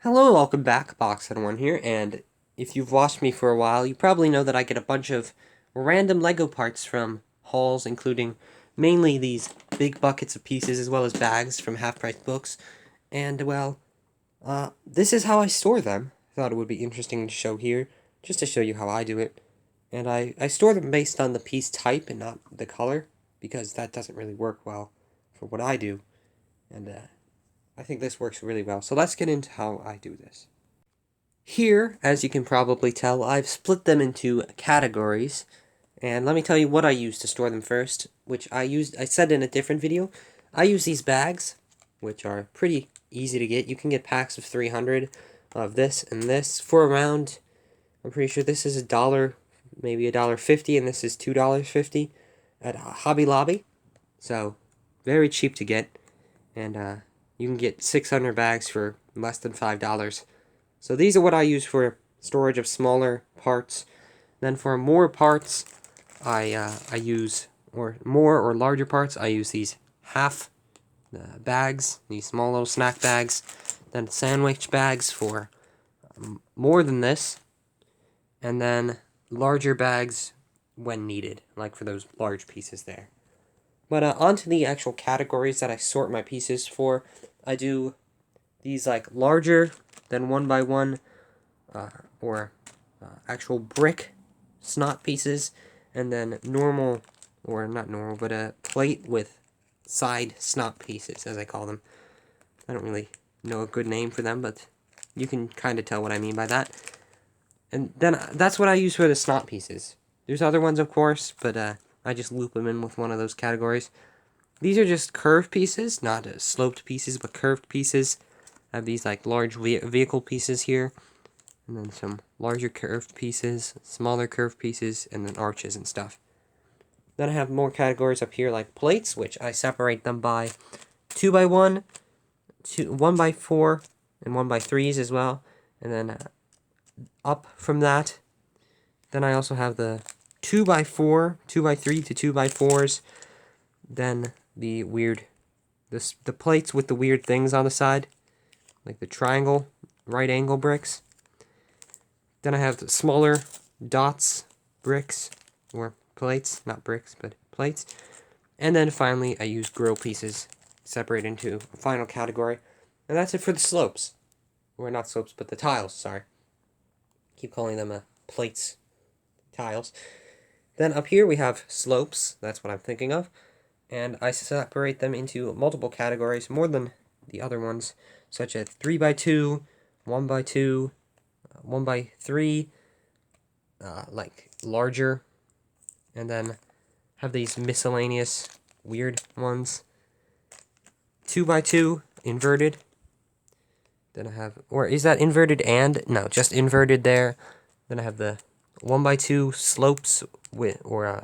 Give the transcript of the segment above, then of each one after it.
Hello, welcome back, Box1 here, and if you've watched me for a while, you probably know that I get a bunch of random Lego parts from hauls, including mainly these big buckets of pieces as well as bags from half-price books, and, well, this is how I store them. I thought it would be interesting to show here, just to show you how I do it, and I store them based on the piece type and not the color, because that doesn't really work well for what I do, and, I think this works really well. So let's get into how I do this. Here, as you can probably tell, I've split them into categories. And let me tell you what I use to store them first, which I said in a different video. I use these bags, which are pretty easy to get. You can get packs of 300 of this and this for around, I'm pretty sure this is $1, maybe $1.50, and this is $2.50 at Hobby Lobby. So, very cheap to get. And you can get 600 bags for less than $5. So these are what I use for storage of smaller parts. Then for more parts, I use, or more or larger parts, I use these half bags, these small little snack bags. Then sandwich bags for more than this. And then larger bags when needed, like for those large pieces there. But onto the actual categories that I sort my pieces for. I do these like larger than 1x1 or actual brick snot pieces, and then normal, or not normal, but a plate with side snot pieces, as I call them. I don't really know a good name for them, but you can kind of tell what I mean by that. And then that's what I use for the snot pieces. There's other ones, of course, but I just loop them in with one of those categories. These are just curved pieces, not sloped pieces, but curved pieces. I have these like large vehicle pieces here, and then some larger curved pieces, smaller curved pieces, and then arches and stuff. Then I have more categories up here like plates, which I separate them by 2x1, 1x4, and 1x3s as well. And then up from that, then I also have the 2x4, 2x3 to 2x4s, then the weird, the plates with the weird things on the side, like the triangle, right angle bricks. Then I have the smaller dots bricks, or plates, not bricks, but plates. And then finally, I use grill pieces, separate into a final category. And that's it for the slopes. Or not slopes, but the tiles, sorry. Keep calling them plates, tiles. Then up here we have slopes, that's what I'm thinking of. And I separate them into multiple categories, more than the other ones, such as 3x2, 1x2, 1x3, like larger, and then have these miscellaneous weird ones. 2x2, inverted. Then I have, or is that inverted and? No, just inverted there. Then I have the 1x2 slopes with, or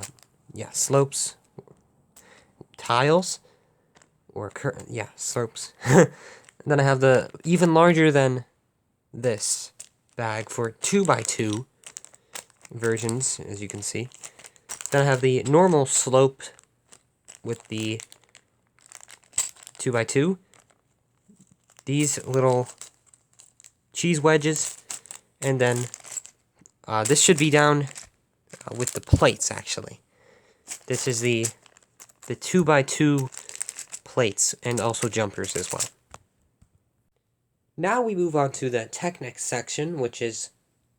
slopes, tiles, or slopes. Then I have the even larger than this bag for 2x2 versions, as you can see. Then I have the normal slope with the 2x2. These little cheese wedges, and then this should be down with the plates, actually. This is the 2x2 plates, and also jumpers as well. Now we move on to the Technic section, which is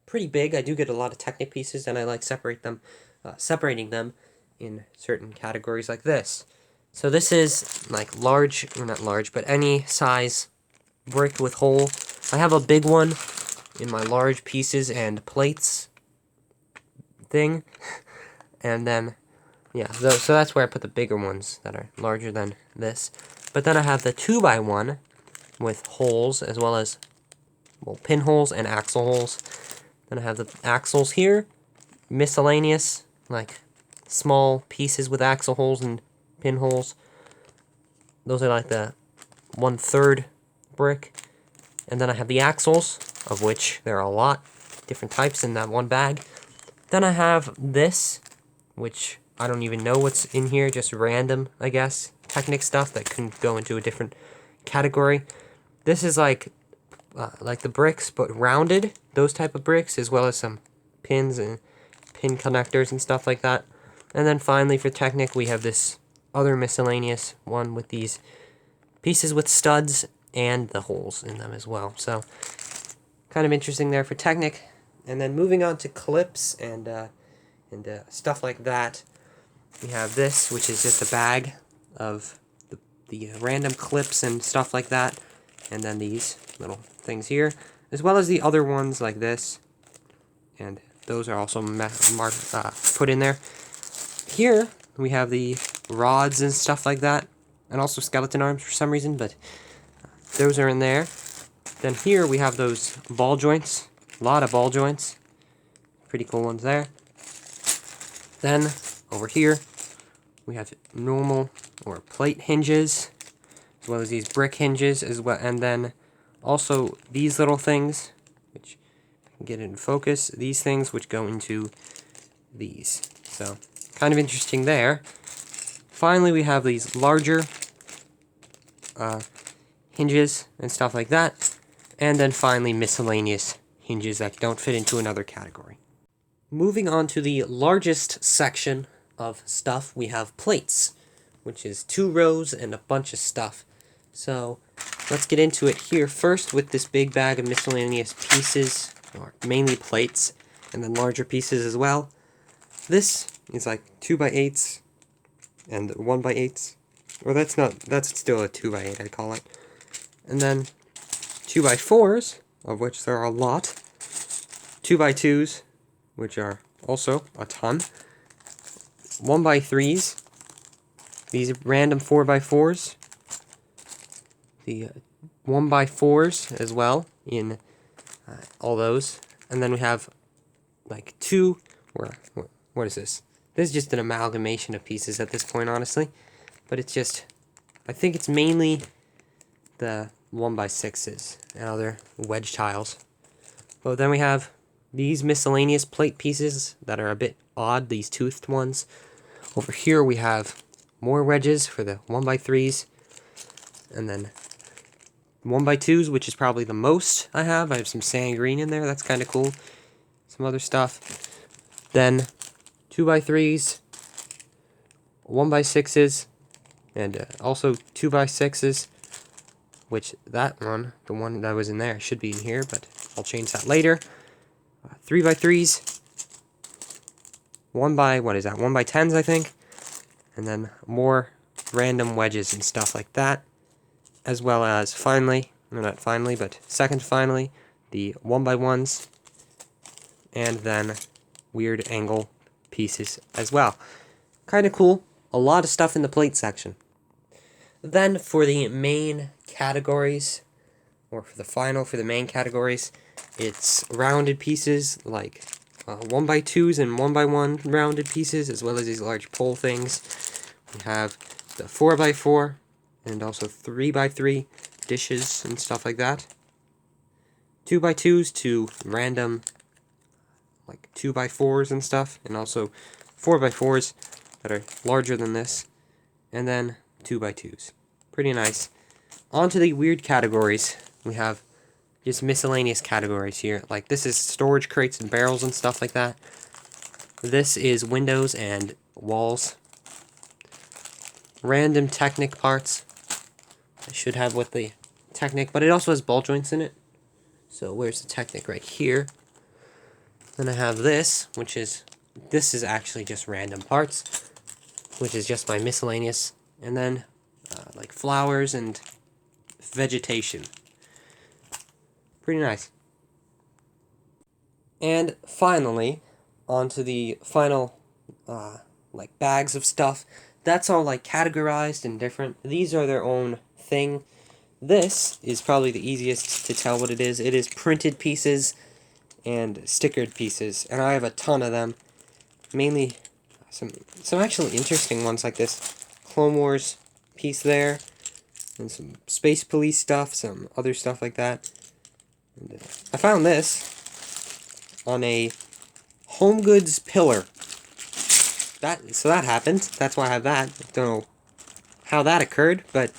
pretty big. I do get a lot of Technic pieces, and I like separating them in certain categories like this. So this is like large, or not large, but any size brick with hole. I have a big one in my large pieces and plates thing, and then yeah, so that's where I put the bigger ones that are larger than this. But then I have the 2x1 with holes, as well as, well, pinholes and axle holes. Then I have the axles here, miscellaneous, like small pieces with axle holes and pinholes. Those are like the 1/3 brick. And then I have the axles, of which there are a lot, different types in that one bag. Then I have this, which I don't even know what's in here, just random, I guess, Technic stuff that can go into a different category. This is like like the bricks, but rounded, those type of bricks, as well as some pins and pin connectors and stuff like that. And then finally for Technic, we have this other miscellaneous one with these pieces with studs and the holes in them as well. So kind of interesting there for Technic. And then moving on to clips and stuff like that, we have this, which is just a bag of the random clips and stuff like that, and then these little things here, as well as the other ones like this, and those are also put in there. Here we have the rods and stuff like that, and also skeleton arms for some reason, but those are in there. Then here we have those ball joints, a lot of ball joints, pretty cool ones there. Then over here we have normal or plate hinges, as well as these brick hinges as well, and then also these little things, which I can get in focus, these things which go into these. So kind of interesting there. Finally, we have these larger hinges and stuff like that, and then finally miscellaneous hinges that don't fit into another category. Moving on to the largest section of stuff, we have plates, which is 2 rows and a bunch of stuff. So let's get into it here first with this big bag of miscellaneous pieces, or mainly plates, and then larger pieces as well. This is like 2x8s and 1x8s, or that's still a 2x8, I call it. And then 2x4s, of which there are a lot, 2x2s, which are also a ton, 1x3s, these random 4x4s, the 1x4s as well in all those, and then we have like what is this? This is just an amalgamation of pieces at this point, honestly, but it's just, I think it's mainly the 1x6s and other wedge tiles. But then we have these miscellaneous plate pieces that are a bit odd, these toothed ones. Over here we have more wedges for the 1x3s, and then 1x2s, which is probably the most I have. I have some sand green in there, that's kind of cool. Some other stuff. Then 2x3s, 1x6s, and also 2x6s, which that one, the one that was in there, should be in here, but I'll change that later. 3x3s, 1x10s, I think, and then more random wedges and stuff like that, as well as finally, no, not finally, but second finally, the 1x1s, and then weird angle pieces as well. Kind of cool. A lot of stuff in the plate section. Then for the main categories, or for the main categories, it's rounded pieces like 1x2s and 1x1 rounded pieces, as well as these large pole things. We have the 4x4 and also 3x3 dishes and stuff like that. 2x2s to random like 2x4s and stuff, and also 4x4s that are larger than this, and then 2x2s. Pretty nice. On to the weird categories. We have just miscellaneous categories here. Like this is storage crates and barrels and stuff like that. This is windows and walls. Random Technic parts. I should have with the Technic, but it also has ball joints in it. So where's the Technic? Right here. Then I have this, this is actually just random parts, which is just my miscellaneous. And then like flowers and vegetation. Pretty nice. And finally, onto the final like bags of stuff. That's all like categorized and different. These are their own thing. This is probably the easiest to tell what it is. It is printed pieces and stickered pieces, and I have a ton of them. Mainly some actually interesting ones like this Clone Wars piece there, and some Space Police stuff, some other stuff like that. And, I found this on a Home Goods pillar. So that happened. That's why I have that. Don't know how that occurred, but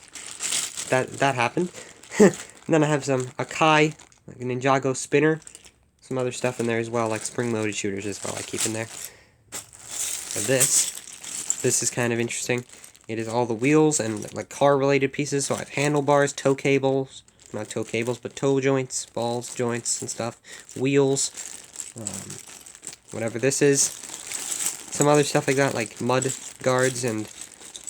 that happened. And then I have some Akai like a Ninjago spinner, some other stuff in there as well, like spring-loaded shooters as well I keep in there. And this is kind of interesting. It is all the wheels and like car-related pieces, so I have handlebars, toe cables, not toe cables, but toe joints, balls joints and stuff, wheels, whatever this is, some other stuff like that, like mud guards and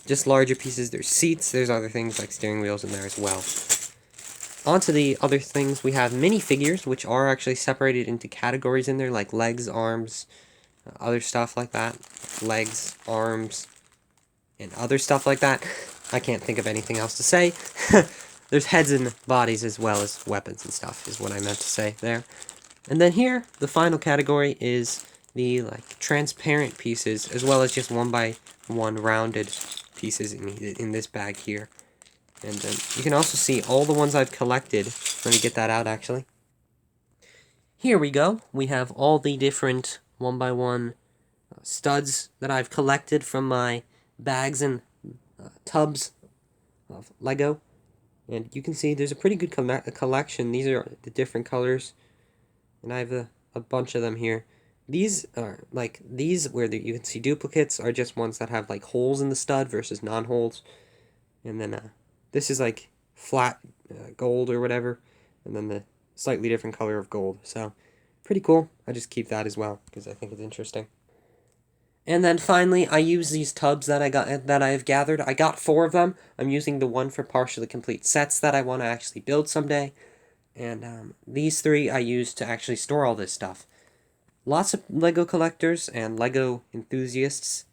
just larger pieces. There's seats, there's other things like steering wheels in there as well. On to the other things, we have minifigures, which are actually separated into categories in there, like legs, arms, other stuff like that. Legs, arms, and other stuff like that. I can't think of anything else to say. There's heads and bodies as well as weapons and stuff, is what I meant to say there. And then here, the final category is the like transparent pieces, as well as just 1x1 rounded pieces in this bag here. And then you can also see all the ones I've collected. Let me get that out, actually. Here we go. We have all the different 1x1 studs that I've collected from my bags and tubs of Lego. And you can see there's a pretty good collection. These are the different colors. And I have a bunch of them here. These are, like, these where you can see duplicates are just ones that have, like, holes in the stud versus non-holes. And then this is, like, flat gold or whatever. And then the slightly different color of gold. So, pretty cool. I just keep that as well because I think it's interesting. And then finally, I use these tubs that I have gathered. I got 4 of them. I'm using the one for partially complete sets that I want to actually build someday. And these 3 I use to actually store all this stuff. Lots of Lego collectors and Lego enthusiasts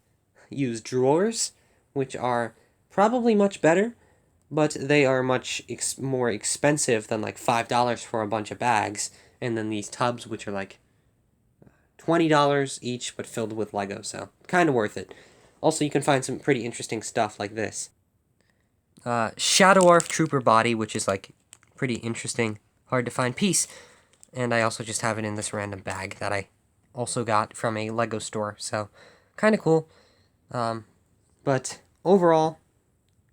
use drawers, which are probably much better, but they are much more expensive than like $5 for a bunch of bags. And then these tubs, which are like $20 each, but filled with Lego, so kind of worth it. Also, you can find some pretty interesting stuff like this. Shadow Arf Trooper body, which is like pretty interesting, hard to find piece. And I also just have it in this random bag that I also got from a Lego store, so kind of cool. But overall,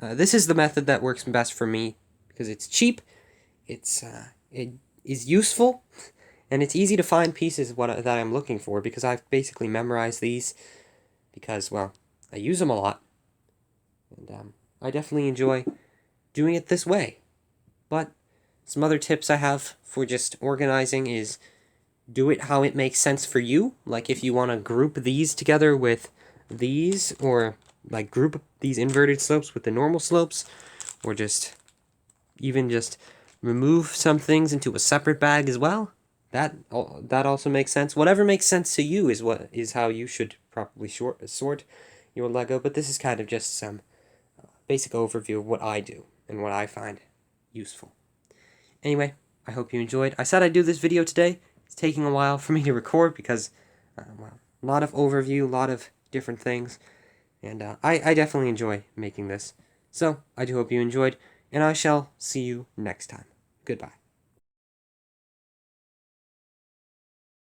this is the method that works best for me because it's cheap, it is useful, and it's easy to find pieces that I'm looking for because I've basically memorized these because, well, I use them a lot. And I definitely enjoy doing it this way. But some other tips I have for just organizing is do it how it makes sense for you. Like if you want to group these together with these, or like group these inverted slopes with the normal slopes, or just remove some things into a separate bag as well. That also makes sense. Whatever makes sense to you is how you should properly sort your Lego. But this is kind of just some basic overview of what I do and what I find useful. Anyway, I hope you enjoyed. I said I'd do this video today. It's taking a while for me to record because, well, a lot of overview, a lot of different things. And I definitely enjoy making this. So, I do hope you enjoyed, and I shall see you next time. Goodbye.